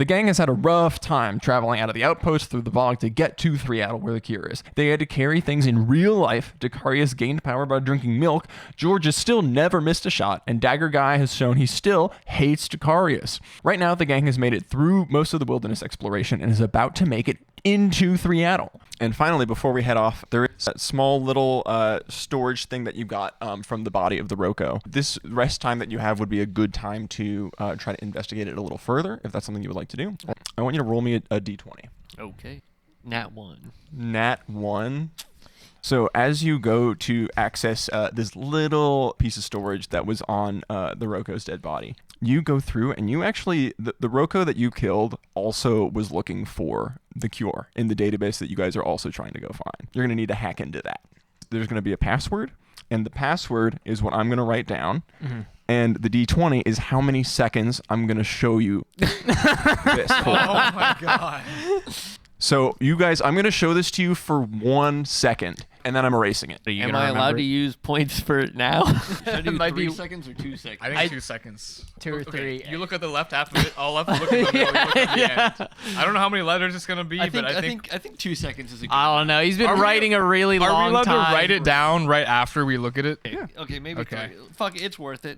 The gang has had a rough time traveling out of the outpost through the bog to get to Threeattle where the cure is. They had to carry things in real life. Dicarius gained power by drinking milk. George has still never missed a shot, and Dagger Guy has shown he still hates Dicarius. Right now, the gang has made it through most of the wilderness exploration and is about to make it into Threeattle. And finally, before we head off, there is that small little storage thing that you got from the body of the Roko. This rest time that you have would be a good time to try to investigate it a little further, if that's something you would like to do. I want you to roll me a d20. Okay. Nat 1. Nat 1. So as you go to access this little piece of storage that was on the Roko's dead body, you go through and you actually, the Roko that you killed also was looking for the cure in the database that you guys are also trying to go find. You're going to need to hack into that. There's going to be a password, and the password is what I'm going to write down. Mm-hmm. And the D20 is how many seconds I'm going to show you this. Oh my God. So you guys, I'm going to show this to you for 1 second, and then I'm erasing it. Am I allowed to use points for it now? Should I do 3 seconds or 2 seconds? I think 2 seconds. 2 or 3. You look at the left half of it. I'll look at the middle. You look at the end. I don't know how many letters it's gonna be, but I think 2 seconds is a good I don't know. He's been writing a really long time. Are we allowed to write it down right after we look at it? Yeah. Okay, maybe. Okay. Fuck it, it's worth it.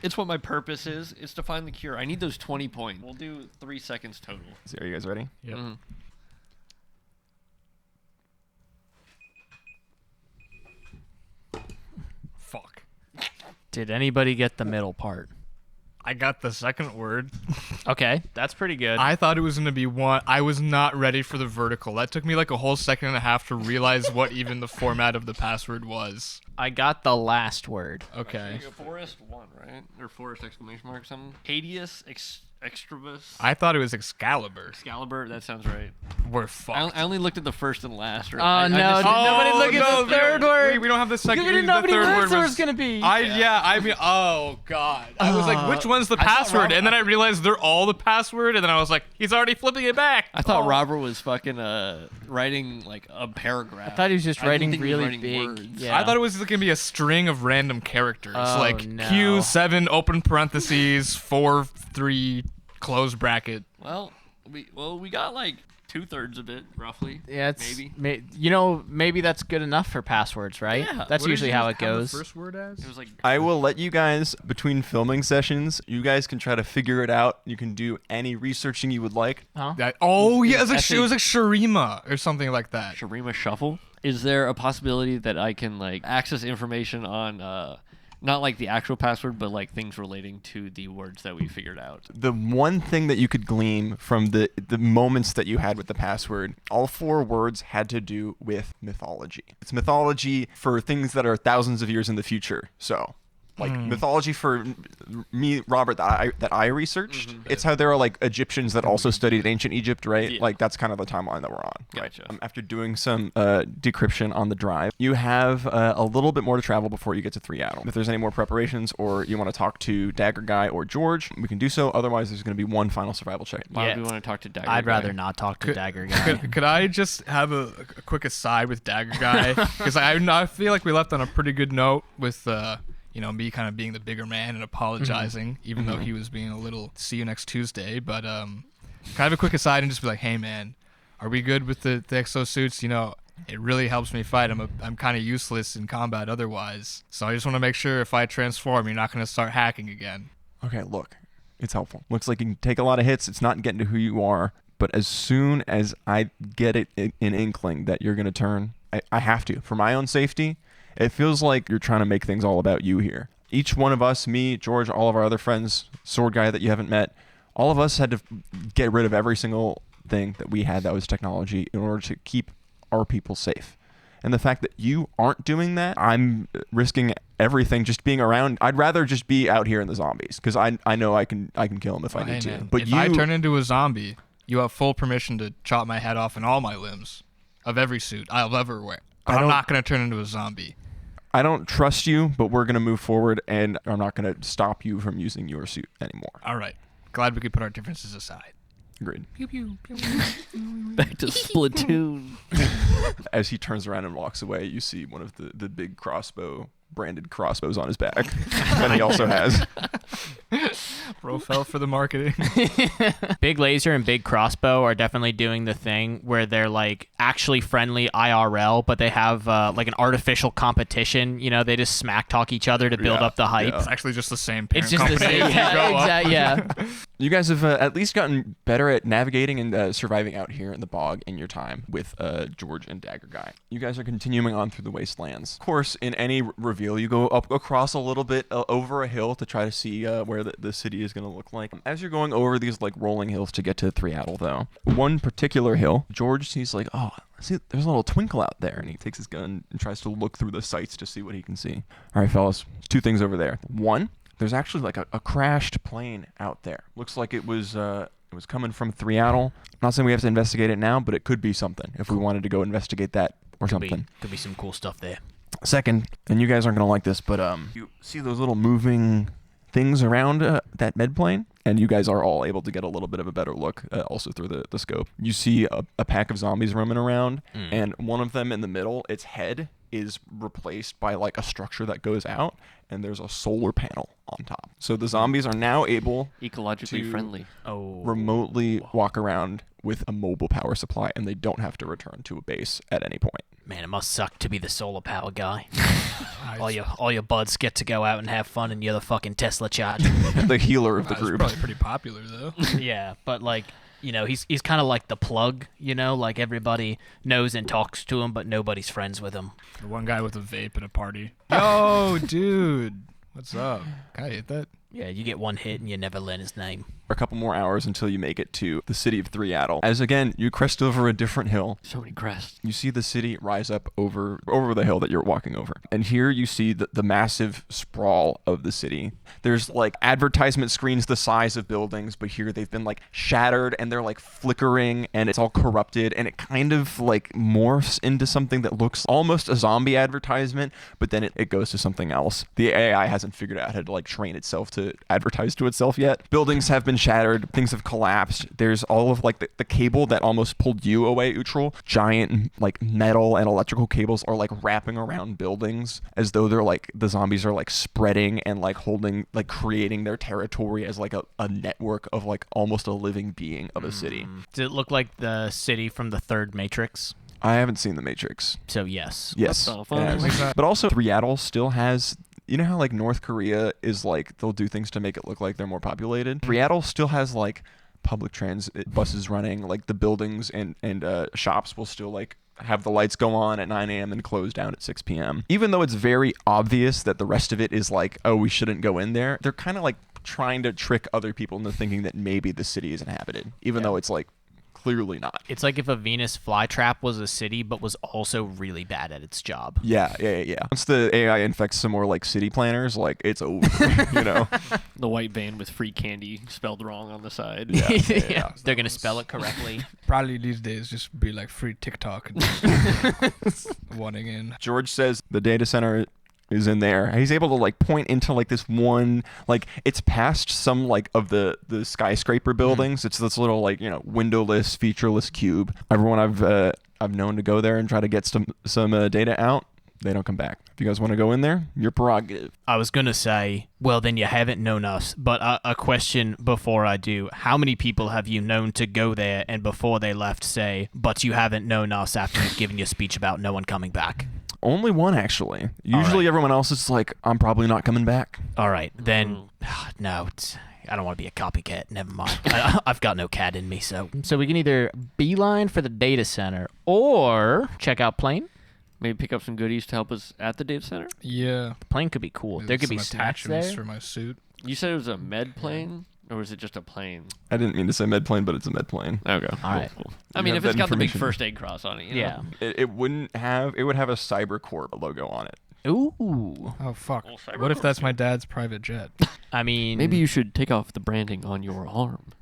It's what my purpose is. It's to find the cure. I need those 20 points. We'll do 3 seconds total. So are you guys ready? Yep. Mm-hmm. Fuck. Did anybody get the middle part? I got the second word. Okay, that's pretty good. I thought it was going to be 1. I was not ready for the vertical. That took me like a whole second and a half to realize what even the format of the password was. I got the last word. Okay. Forest 1, right? Or Forest exclamation mark something? Hadius Extrabus? I thought it was Excalibur. Excalibur, that sounds right. We're fucked. I only looked at the first and last. Oh, no. Nobody look at the third word. We don't have the second. We didn't know how many words there was going to be. Oh, God. I was like, which one's the password? And then I realized they're all the password. And then I was like, he's already flipping it back. I thought Robert was fucking writing like a paragraph. I thought he was just writing really writing big. words. Yeah. I thought it was going to be a string of random characters. Oh, like no. Q7 open parentheses 4 3 close bracket. Well, we got like 2/3 of it roughly. Yeah, it's maybe. Maybe that's good enough for passwords, right? Yeah. That's usually how it goes. The first word as? It was like I will let you guys, between filming sessions, you guys can try to figure it out. You can do any researching you would like. Huh? It was like Sharima or something like that. Sharima Shuffle. Is there a possibility that I can like access information on not like the actual password, but like things relating to the words that we figured out? The one thing that you could glean from the moments that you had with the password, all 4 words had to do with mythology. It's mythology for things that are thousands of years in the future. So, like mythology for me, Robert, that I researched. Mm-hmm. It's how there are like Egyptians that also studied ancient Egypt, right? Yeah. Like that's kind of the timeline that we're on. Gotcha. Right? After doing some decryption on the drive, you have a little bit more to travel before you get to Threeattle. If there's any more preparations or you want to talk to Dagger Guy or George, we can do so. Otherwise, there's going to be one final survival check. Why would we want to talk to Dagger Guy? I'd rather not talk to Dagger Guy. Could I just have a quick aside with Dagger Guy? Because I feel like we left on a pretty good note with me kind of being the bigger man and apologizing, even though he was being a little see you next Tuesday. But kind of a quick aside and just be like, hey, man, are we good with the exosuits? It really helps me fight. I'm kind of useless in combat otherwise. So I just want to make sure if I transform, you're not going to start hacking again. Okay, look, it's helpful. Looks like you can take a lot of hits. It's not getting to who you are. But as soon as I get an inkling that you're going to turn, I have to. For my own safety, it feels like you're trying to make things all about you here. Each one of us, me, George, all of our other friends, Sword Guy that you haven't met, all of us had to get rid of every single thing that we had that was technology in order to keep our people safe. And the fact that you aren't doing that, I'm risking everything just being around. I'd rather just be out here in the zombies because I know I can kill them if I need to. But if I turn into a zombie, you have full permission to chop my head off and all my limbs of every suit I'll ever wear. But I'm not going to turn into a zombie. I don't trust you, but we're going to move forward, and I'm not going to stop you from using your suit anymore. All right. Glad we could put our differences aside. Agreed. Pew, pew, pew, pew. Back to Splatoon. As he turns around and walks away, you see one of the big branded crossbows on his back that he also has. Bro fell for the marketing. Big Laser and Big Crossbow are definitely doing the thing where they're like actually friendly IRL, but they have like an artificial competition. You know, they just smack talk each other to build up the hype. It's actually just the same parent It's just the company. same. as you go up. Yeah. You guys have at least gotten better at navigating and surviving out here in the bog in your time with George and Dagger Guy. You guys are continuing on through the wastelands. Of course, in any reveal, you go up across a little bit over a hill to try to see where the city is going to look like. As you're going over these like rolling hills to get to Threeattle, though, one particular hill, George sees like, oh, see, there's a little twinkle out there, and he takes his gun and tries to look through the sights to see what he can see. All right, fellas, two things over there. One, there's actually like a crashed plane out there. Looks like it was coming from Threeattle. Not saying we have to investigate it now, but it could be something if we wanted to go investigate that or something. Could be some cool stuff there. Second, and you guys aren't gonna like this, but you see those little moving things around that med plane, and you guys are all able to get a little bit of a better look also through the scope. You see a pack of zombies roaming around, and one of them in the middle, its head is replaced by like a structure that goes out, and there's a solar panel on top. So the zombies are now able Ecologically to friendly. remotely walk around with a mobile power supply, and they don't have to return to a base at any point. Man, it must suck to be the solar power guy. all your buds get to go out and have fun, and you're the fucking Tesla charger. The healer of the It's group. probably pretty popular though. Yeah, but like, you know, he's kind of like the plug, you know, like everybody knows and talks to him, but nobody's friends with him. The one guy with a vape at a party. Yo, dude, what's up? Can I hit that? Yeah, you get one hit and you never learn his name. A couple more hours until you make it to the city of Threeattle. As again, you crest over a different hill. So many crests. You see the city rise up over the hill that you're walking over. And here you see the massive sprawl of the city. There's like advertisement screens the size of buildings, but here they've been like shattered and they're like flickering and it's all corrupted, and it kind of like morphs into something that looks almost a zombie advertisement, but then it goes to something else. The AI hasn't figured out how to like train itself to advertise to itself yet. Buildings have been shattered, things have collapsed. There's all of like the cable that almost pulled you away, Utral. Giant like metal and electrical cables are like wrapping around buildings as though they're like the zombies are like spreading and like holding, like creating their territory as like a network of like almost a living being of a city. Does it look like the city from the third Matrix? I haven't seen the Matrix. So yes. Yes. What the it fuck? has. Like that. But also Threeattle still has, you know how like North Korea is like they'll do things to make it look like they're more populated? Threeattle still has like public transit buses running, like the buildings and shops will still like have the lights go on at 9 a.m. and close down at 6 p.m. Even though it's very obvious that the rest of it is like, oh, we shouldn't go in there, they're kind of like trying to trick other people into thinking that maybe the city is inhabited, even though it's like clearly not. It's like if a Venus flytrap was a city, but was also really bad at its job. Yeah. Once the AI infects some more like city planners, like it's over, you know? The white van with free candy spelled wrong on the side. Yeah. They're gonna spell it correctly. Probably these days just be like free TikTok and wanting in. George says the data center is in there. He's able to like point into like this one, like it's past some like of the skyscraper buildings. It's this little like, you know, windowless, featureless cube. Everyone I've known to go there and try to get some data out, they don't come back. If you guys want to go in there, your prerogative. I was gonna say, well, then you haven't known us. But a question before I do: how many people have you known to go there and before they left say, "But you haven't known us" after you've given your speech about no one coming back? Only one, actually. Usually everyone else is like, I'm probably not coming back. All right, then. No, I don't want to be a copycat. Never mind. I've got no cat in me, so we can either beeline for the data center or check out plane. Maybe pick up some goodies to help us at the data center. Yeah. The plane could be cool. There could be some snacks attachments there. for my suit. You said it was a med plane, or was it just a plane? I didn't mean to say med plane, but it's a med plane. Okay. All right. Cool. You I mean, have if it's that got the big information. first aid cross on it, you know? Yeah. It would have a Cybercorp logo on it. Ooh. Oh fuck! Well, cyber What if work. that's my dad's private jet? I mean, Maybe you should take off the branding on your arm.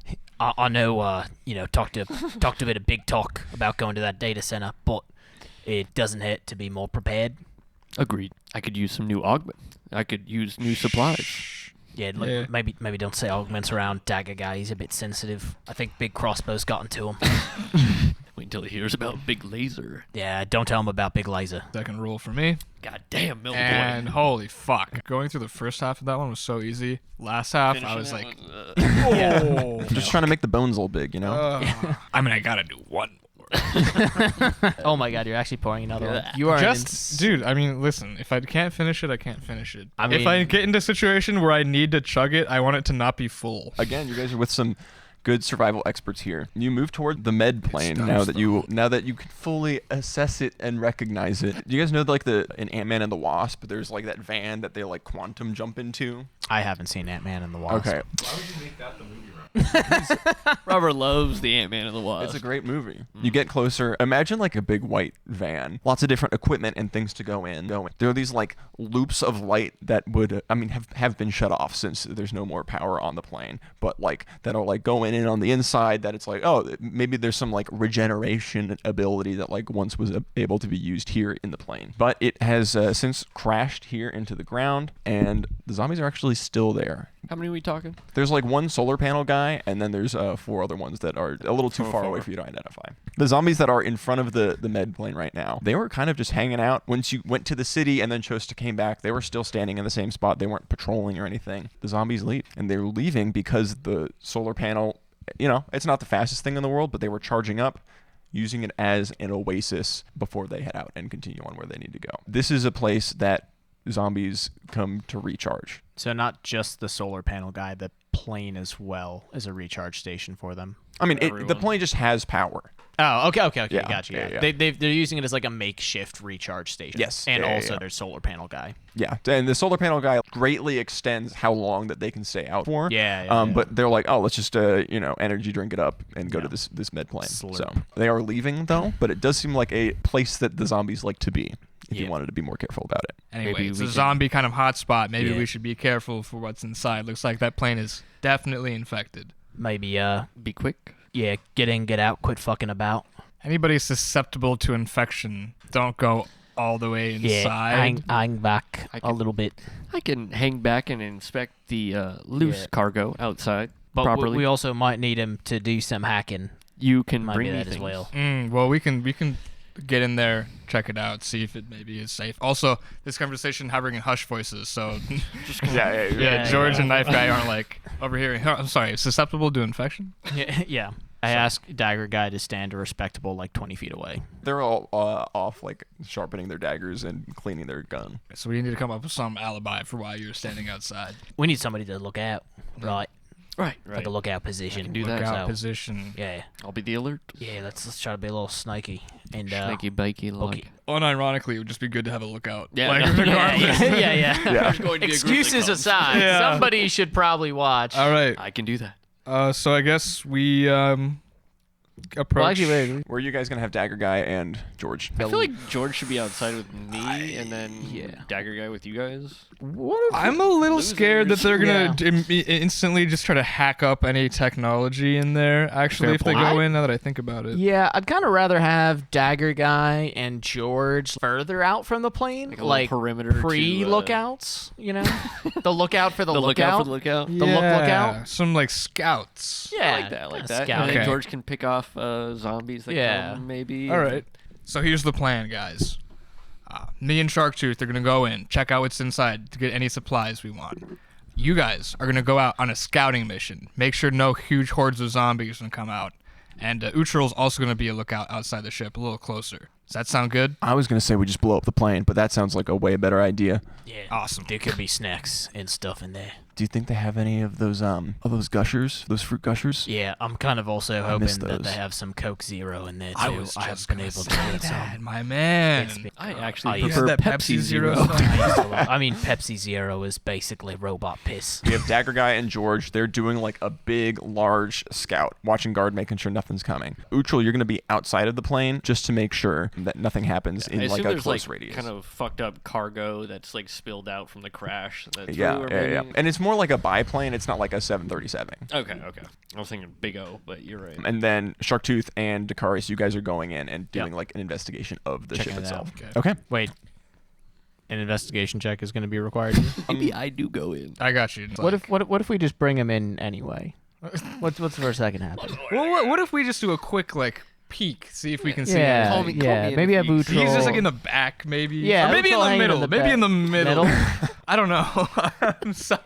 I know. Talked a bit of big talk about going to that data center, but it doesn't hurt to be more prepared. Agreed. I could use some new augment. I could use new supplies. Yeah, look, Yeah. maybe don't say augments around Dagger Guy. He's a bit sensitive. I think Big Crossbow's gotten to him. We until he hears about Big Laser. Yeah, don't tell him about Big Laser. Second rule for me. God damn, Milk And Boy. holy fuck. Going through the first half of that one was so easy. Last half, I Finishing was that like, one, oh. I'm just trying to make the bones a little big, you know? I mean, I gotta do one more. Oh my god, you're actually pouring another one. Yeah. You are Dude, I mean, listen, if I can't finish it, I can't finish it. I If I mean- get into a situation where I need to chug it, I want it to not be full. Again, you guys are with some good survival experts here. You move toward the med plane stuff, now that you can fully assess it and recognize it. Do you guys know like in Ant-Man and the Wasp, there's like that van that they like quantum jump into? I haven't seen Ant-Man and the Wasp. Okay, Why would you make that the movie, Robert loves the Ant-Man and the Wasp. it's a great movie. You get closer. Imagine like a big white van, lots of different equipment and things to go in. There are these like loops of light that would, have been shut off since there's no more power on the plane, but like that'll like go in and on the inside that it's like, oh, maybe there's some like regeneration ability that like once was able to be used here in the plane. But it has since crashed here into the ground, and the zombies are actually still there. How many are we talking? There's like one solar panel guy, and then there's 4 other ones that are a little too far away for you to identify. The zombies that are in front of the med plane right now, they were kind of just hanging out. Once you went to the city and then chose to came back, they were still standing in the same spot. They weren't patrolling or anything. The zombies leave, and they're leaving because the solar panel, it's not the fastest thing in the world, but they were charging up, using it as an oasis before they head out and continue on where they need to go. This is a place that zombies come to recharge. So not just the solar panel guy, the plane as well is a recharge station for them. I mean, the Everyone. plane just has power. Oh, okay, Yeah, gotcha. yeah. They're using it as like a makeshift recharge station. Yes, and yeah, also yeah. their solar panel guy. Yeah, and the solar panel guy greatly extends how long that they can stay out for. Yeah, yeah. But they're like, oh, let's just energy drink it up and go to this med plane. Slurp. So they are leaving though, but it does seem like a place that the zombies like to be. If you Yeah. wanted to be more careful about it. Anyway, Maybe it's we a can- zombie kind of hotspot. Maybe Yeah. we should be careful for what's inside. Looks like that plane is definitely infected. Maybe Be quick. yeah, get in, get out, quit fucking about. Anybody susceptible to infection, don't go all the way inside. hang back I a can- little bit. I can hang back and inspect the loose Yeah. cargo outside But properly. we also might need him to do some hacking. You can Might bring be me that as things. well. Well, we can get in there, check it out, see if it maybe is safe. Also, this conversation happening in hush voices, so Yeah, George yeah. and Knife Guy aren't like overhearing. I'm sorry, susceptible to infection. Yeah. I asked Dagger Guy to stand a respectable 20 feet away. They're all off like sharpening their daggers and cleaning their gun. So we need to come up with some alibi for why you're standing outside. We need somebody to look out, right? Right. Like a lookout position. do that. Lookout So, position. yeah. I'll be the alert. Yeah, let's try to be a little snaky. And Snaky bikey like. okay. Unironically, it would just be good to have a lookout. Yeah, Like, no, regardless. yeah. Yeah. Going to be a group that Excuses comes. aside, Yeah. somebody should probably watch. All right. I can do that. So I guess we approach. Well, actually, wait. Where are you guys gonna have Dagger Guy and George? I feel like George should be outside with me, and then yeah. Dagger Guy with you guys. I'm a little scared that they're gonna Yeah. instantly just try to hack up any technology in there. Actually, Fair if they point. go in, now that I think about it. Yeah, I'd kind of rather have Dagger Guy and George further out from the plane, Like a little perimeter to, pre-lookouts. The lookout for the The lookout lookout. for the lookout. The lookout? Some like scouts. Yeah, I like that. I like kinda that. scouting. And then Okay. George can pick off zombies that Yeah. come, maybe. All right. So here's the plan, guys. Me and Sharktooth are gonna go in, check out what's inside to get any supplies we want. You guys are gonna go out on a scouting mission. Make sure no huge hordes of zombies gonna come out. And Utral's also gonna be a lookout outside the ship, a little closer. Does that sound good? I was gonna say we just blow up the plane, but that sounds like a way better idea. Yeah, Awesome. there could be snacks and stuff in there. Do you think they have any of those gushers, those fruit gushers? Yeah, I'm kind of also I miss hoping that they those. have some Coke Zero in there too. I was I've just been gonna able to say get that, some. my man. It's been- I I actually used prefer that Pepsi Zero. I mean, Pepsi Zero is basically robot piss. We have Dagger Guy and George. They're doing like a big, large scout, watching guard, making sure nothing's coming. Utral, you're gonna be outside of the plane just to make sure that nothing happens I in assume like a there's close like radius. kind of fucked up cargo that's like spilled out from the crash. That's Yeah, where yeah, we're yeah. maybe- And it's more like a biplane. It's not like a 737. Okay. I was thinking Big O, but you're right. And then Sharktooth and Dakarius, you guys are going in and doing Yep. like an investigation of the Checking ship it itself. out. Okay. Wait, an investigation check is going to be required. Maybe I do go in. I got you. What if we just bring him in anyway? What's the first that can happen? Well, what if we just do a quick peek, see if we can see Yeah, him. Call me yeah. in Maybe if have you- Utrol. He's just like in the back, maybe. Yeah, Or maybe in Utrol the hanging middle. in the Maybe in the middle. Middle? I don't know.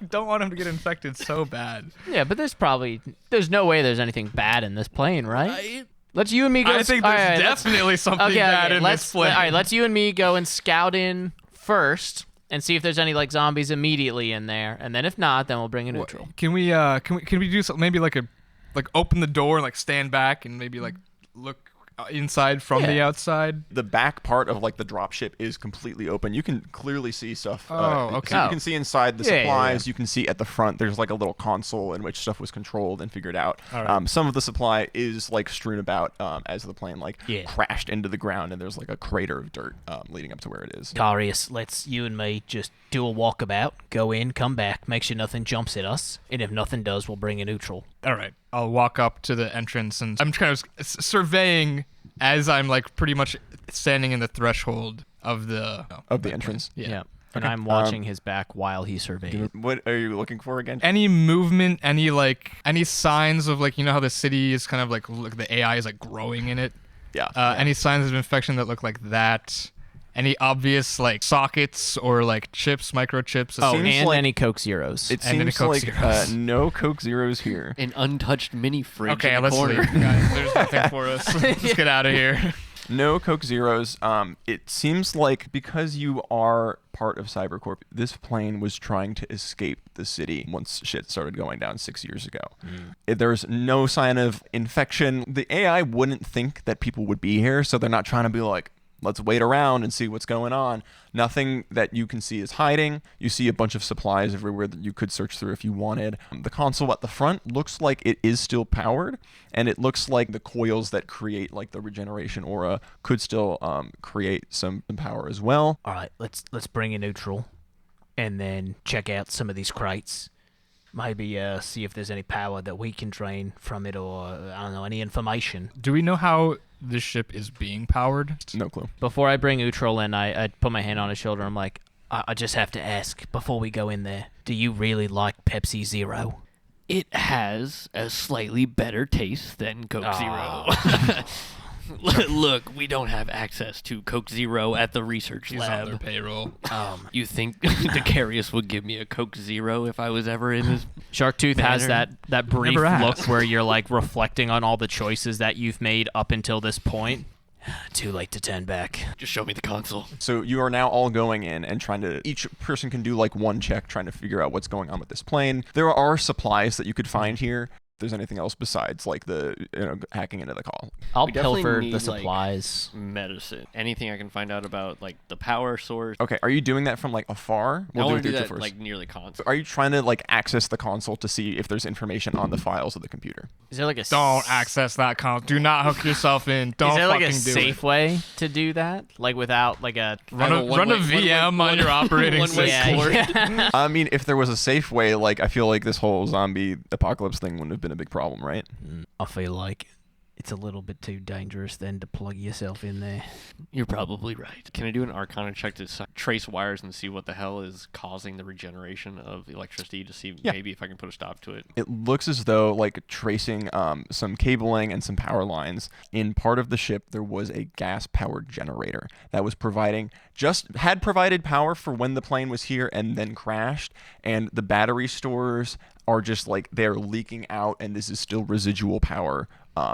Don't want him to get infected so bad. Yeah, but there's no way there's anything bad in this plane, right? Let's you and me go. I think there's definitely something bad in this plane. All right, let's you and me go and scout in first and see if there's any like zombies immediately in there, and then if not, then we'll bring a neutral. Can we do something? Maybe like open the door and like stand back and maybe like look inside from the outside. The back part of like the dropship is completely open. You can clearly see stuff. Okay. So you can see inside the supplies. Yeah. You can see at the front. There's like a little console in which stuff was controlled and figured out. All right. Some of the supply is like strewn about as the plane like Yeah. crashed into the ground, and there's like a crater of dirt leading up to where it is. Darius, let's you and me just do a walkabout, go in, come back, make sure nothing jumps at us, and if nothing does, we'll bring a neutral. All right. I'll walk up to the entrance and I'm kind of surveying as I'm like pretty much standing in the threshold of the Entrance. Yeah. And I'm watching his back while he surveys. What are you looking for again? Any movement, any signs of like, you know how the city is kind of like the AI is like growing in it? Yeah. Any signs of infection that look like that? Any obvious like sockets or like chips, microchips? Oh, seems and like- any Coke Zeros. It and then seems Coke like Zeros. no Coke Zeros here. An untouched mini fridge Okay, in the let's corner. leave, guys. There's nothing for us. Let's get out of here. No Coke Zeros. It seems like because you are part of Cybercorp, this plane was trying to escape the city once shit started going down 6 years ago. There's no sign of infection. The AI wouldn't think that people would be here, so they're not trying to be like, let's wait around and see what's going on. Nothing that you can see is hiding. You see a bunch of supplies everywhere that you could search through if you wanted. The console at the front looks like it is still powered, and it looks like the coils that create like the regeneration aura could still create some power as well. All right, let's bring a neutral, and then check out some of these crates. Maybe see if there's any power that we can drain from it, or I don't know, any information. Do we know how this ship is being powered? No clue. Before I bring Utrol in, I put my hand on his shoulder. I'm like, I just have to ask before we go in there. Do you really like Pepsi Zero? It has a slightly better taste than Coke Zero. Look, we don't have access to Coke Zero at the research He's on their lab. payroll. You think Decarius would give me a Coke Zero if I was ever in his... Sharktooth has Banner. that brief Never look asked. where you're like reflecting on all the choices that you've made up until this point. Too late to turn back. Just show me the console. So you are now all going in and trying to, each person can do like one check trying to figure out what's going on with this plane. There are supplies that you could find here. If there's anything else besides like the hacking into the call. I'll We definitely pilfer need, the like, supplies. Medicine. Anything I can find out about, like, the power source. Okay, are you doing that from like afar? I want it to do with that, your first. like, near the console. Are you trying to like access the console to see if there's information on the files of the computer? Is there like a Don't access that console. Do not hook yourself in. Don't Is there like fucking a do safe it. way to do that? Like without like a Run a VM on your operating one-way system. cord. Yeah. I mean, if there was a safe way, like I feel like this whole zombie apocalypse thing wouldn't have been a big problem, right? I feel like it's a little bit too dangerous then to plug yourself in there. You're probably right. Can I do an Arcana check to trace wires and see what the hell is causing the regeneration of electricity to see maybe if I can put a stop to it? It looks as though like tracing some cabling and some power lines in part of the ship. There was a gas-powered generator that was had provided power for when the plane was here and then crashed, and the battery stores are just like they're leaking out, and this is still residual power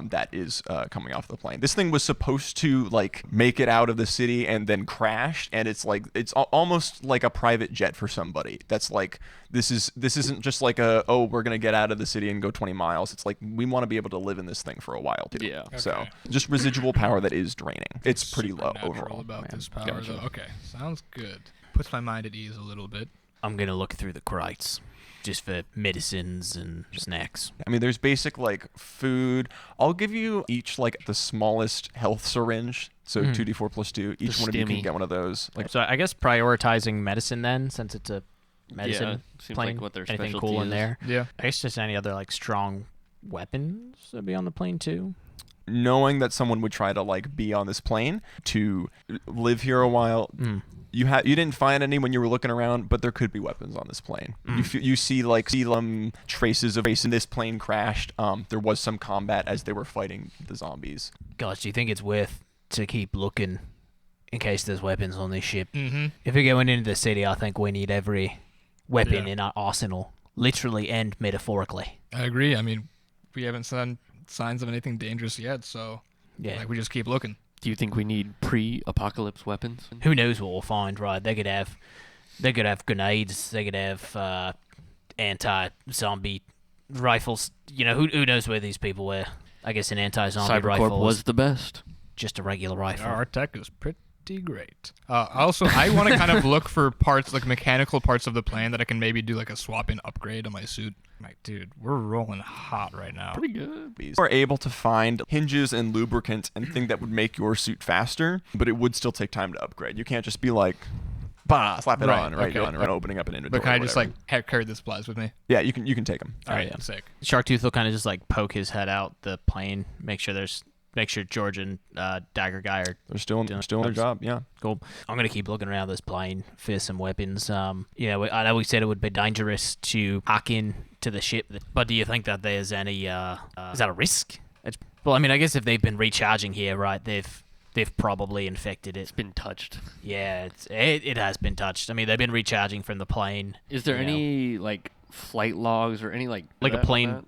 that is coming off the plane. This thing was supposed to like make it out of the city and then crashed, and it's like it's almost like a private jet for somebody. That's like this isn't just like we're gonna get out of the city and go 20 miles. It's like we want to be able to live in this thing for a while too. Yeah. So Okay. just residual power that is draining. It's pretty low Supernatural overall. about this power, Gotcha. though. Okay, sounds good. Puts my mind at ease a little bit. I'm gonna look through the crates just for medicines and snacks. I mean, there's basic like food. I'll give you each like the smallest health syringe. So 2d4 plus 2. Each one of you can stimmy. get one of those. Like So I guess prioritizing medicine then, since it's a medicine Yeah, seems plane. like what their Anything specialty cool in is. there? Yeah. I guess just any other like strong weapons that'd be on the plane too. knowing that someone would try to like be on this plane to live here a while. You didn't find any when you were looking around, but there could be weapons on this plane. You see traces of this plane crashed. There was some combat as they were fighting the zombies. Gosh, do you think it's worth to keep looking in case there's weapons on this ship? Mm-hmm. If we're going into the city, I think we need every weapon in our arsenal, literally and metaphorically. I agree. I mean, we haven't seen signs of anything dangerous yet, so Yeah. we just keep looking. Do you think we need pre-apocalypse weapons? Who knows what we'll find, right? They could have grenades. They could have anti-zombie rifles. You know, who knows where these people were? I guess an anti-zombie rifle Cybercorp was the best. just a regular rifle. Our tech is pretty great. Also, I want to kind of look for parts, like mechanical parts of the plane that I can maybe do like a swap-in upgrade on my suit. Like, dude, we're rolling hot right now. Pretty good. You are able to find hinges and lubricants and things that would make your suit faster, but it would still take time to upgrade. You can't just be like, bah, slap it Right, on, right? okay. On, right, opening up an inventory. But can I or just whatever. like carry the supplies with me? Yeah, you can take them. All right, yeah. sick. Sharktooth will kind of just like poke his head out the plane, make sure George and Dagger Guy are They're still in their job. Yeah. cool. I'm gonna keep looking around this plane for some weapons. I know we said it would be dangerous to hack in to the ship, but do you think that there's any is that a risk? Well, I mean, I guess if they've been recharging here, right? They've probably infected it. It's been touched. Yeah, it has been touched. I mean, they've been recharging from the plane. Is there you know. any like flight logs or any like Like a that on plane that?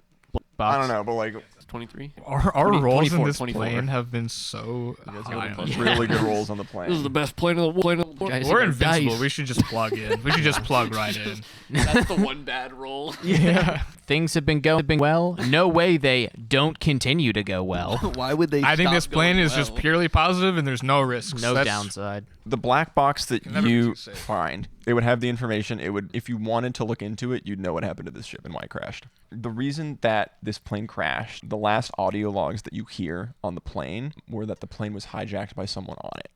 I don't know, but like 23? Our 20, rolls 24, in this 24. plane have been so you guys high. have really good rolls on the plane. This is the best plane in the world. Guys, We're you got invincible. dice. We should just plug in. We should just plug right in. That's the one bad roll. Yeah. Things have been going well. No way they don't continue to go well. Why would they? I think stop this plane going is just well? purely positive and there's no risks. No That's- downside. The black box that Can never be you too safe. find, it would have the information. It would, if you wanted to look into it, you'd know what happened to this ship and why it crashed. The reason that this plane crashed, the last audio logs that you hear on the plane were that the plane was hijacked by someone on it.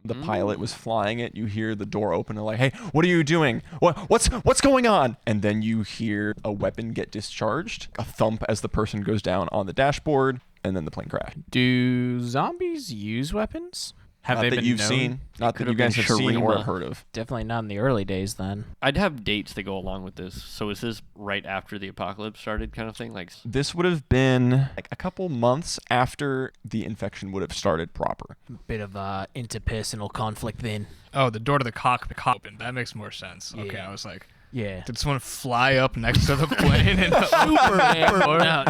The pilot was flying it. You hear the door open and like, "Hey, what are you doing? What's going on?" And then you hear a weapon get discharged, a thump as the person goes down on the dashboard, and then the plane crashed. Do zombies use weapons? Have Not they that been you've known? seen, not that could you have guys been have seen or Shurima. heard of. Definitely not in the early days then. I'd have dates that go along with this. So is this right after the apocalypse started, kind of thing? Like, This would have been like a couple months after the infection would have started proper. Bit of interpersonal conflict then. Oh, the door to the cockpit opened. That makes more sense. Okay, Yeah. I was like, Yeah. did someone fly up next to the plane and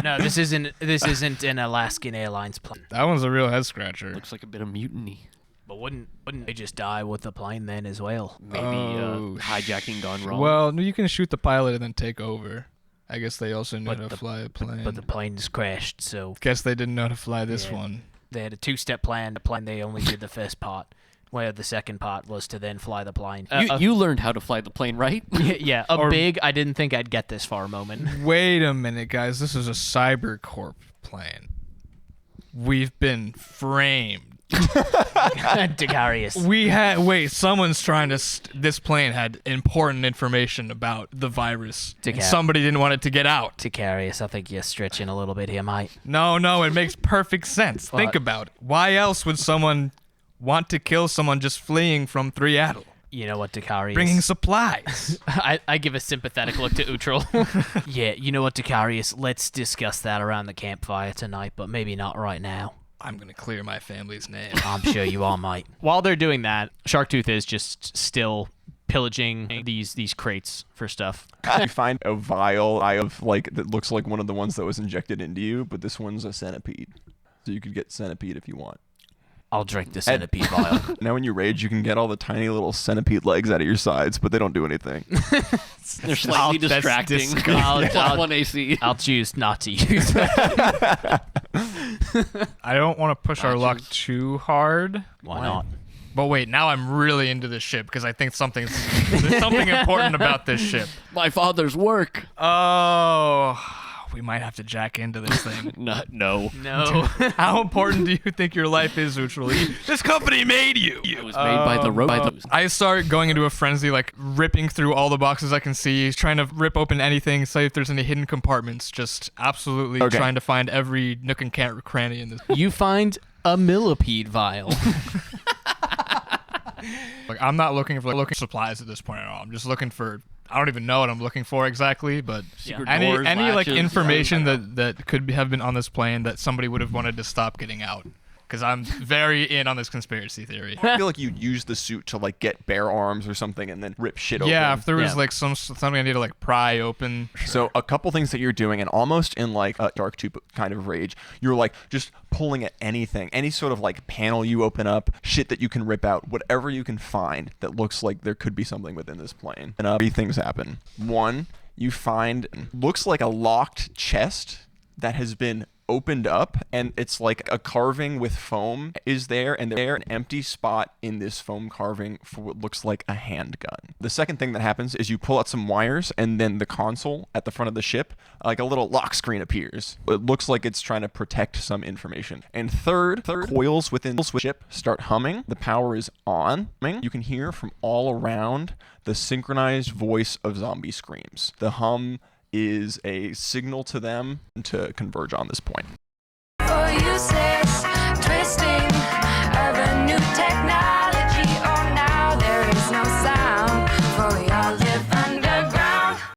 No, this isn't an Alaskan Airlines plane. That one's a real head scratcher. looks like a bit of mutiny. But wouldn't they just die with the plane then as well? Maybe Oh, hijacking gone wrong. Well, no, you can shoot the pilot and then take over. I guess they also knew But how to the- fly a plane. But the plane's crashed, so Guess they didn't know how to fly this Yeah. one. they had a two-step plan. The plane they only did the first part, where the second part was to then fly the plane. you learned how to fly the plane, right? yeah, Or- big. I didn't think I'd get this far moment. Wait a minute, guys. This is a Cybercorp plane. We've been framed. Degarius. Someone's trying to. This plane had important information about the virus. And Dick out. somebody didn't want it to get out. Degarius, I think you're stretching a little bit here, mate. No, it makes perfect sense. Think What? about it. Why else would someone want to kill someone just fleeing from Threeattle? You know what, Degarius? Bringing supplies. I give a sympathetic look to Utril. Yeah, you know what, Degarius? Let's discuss that around the campfire tonight, but maybe not right now. I'm going to clear my family's name. I'm sure you all might. While they're doing that, Sharktooth is just still pillaging these crates for stuff. You find a vial of like that looks like one of the ones that was injected into you, but this one's a centipede. So you could get centipede if you want. I'll drink the centipede vial. Now when you rage, you can get all the tiny little centipede legs out of your sides, but they don't do anything. They're slightly that's distracting. disgusting. Plus 1 AC. I'll choose not to use it. I don't want to push our luck too hard. Why not? But wait, now I'm really into this ship because I think there's something important about this ship. My father's work. Oh, we might have to jack into this thing. No. No. How important do you think your life is, Usually? This company made you. It was made by the robots. I start going into a frenzy, like ripping through all the boxes I can see, trying to rip open anything, see if there's any hidden compartments, just absolutely trying to find every nook and cranny in this. You find a millipede vial. Like, I'm not looking for supplies at this point at all. I'm just looking for, I don't even know what I'm looking for exactly, but Secret any doors, like latches, information that could have been on this plane that somebody would have wanted to stop getting out. Because I'm very in on this conspiracy theory. I feel like you'd use the suit to like get bare arms or something and then rip shit open. Yeah, if there was like something I need to like pry open. So a couple things that you're doing, and almost in like a Dark 2 kind of rage, you're like just pulling at anything, any sort of like panel you open up, shit that you can rip out, whatever you can find that looks like there could be something within this plane. And three things happen. One, you find looks like a locked chest that has been opened up, and it's like a carving with foam is there, and there's an empty spot in this foam carving for what looks like a handgun. The second thing that happens is you pull out some wires, and then the console at the front of the ship, like a little lock screen appears. It looks like it's trying to protect some information. And third coils within the ship start humming. The power is on. You can hear from all around the synchronized voice of zombie screams. The hum is a signal to them to converge on this point. Oh, you say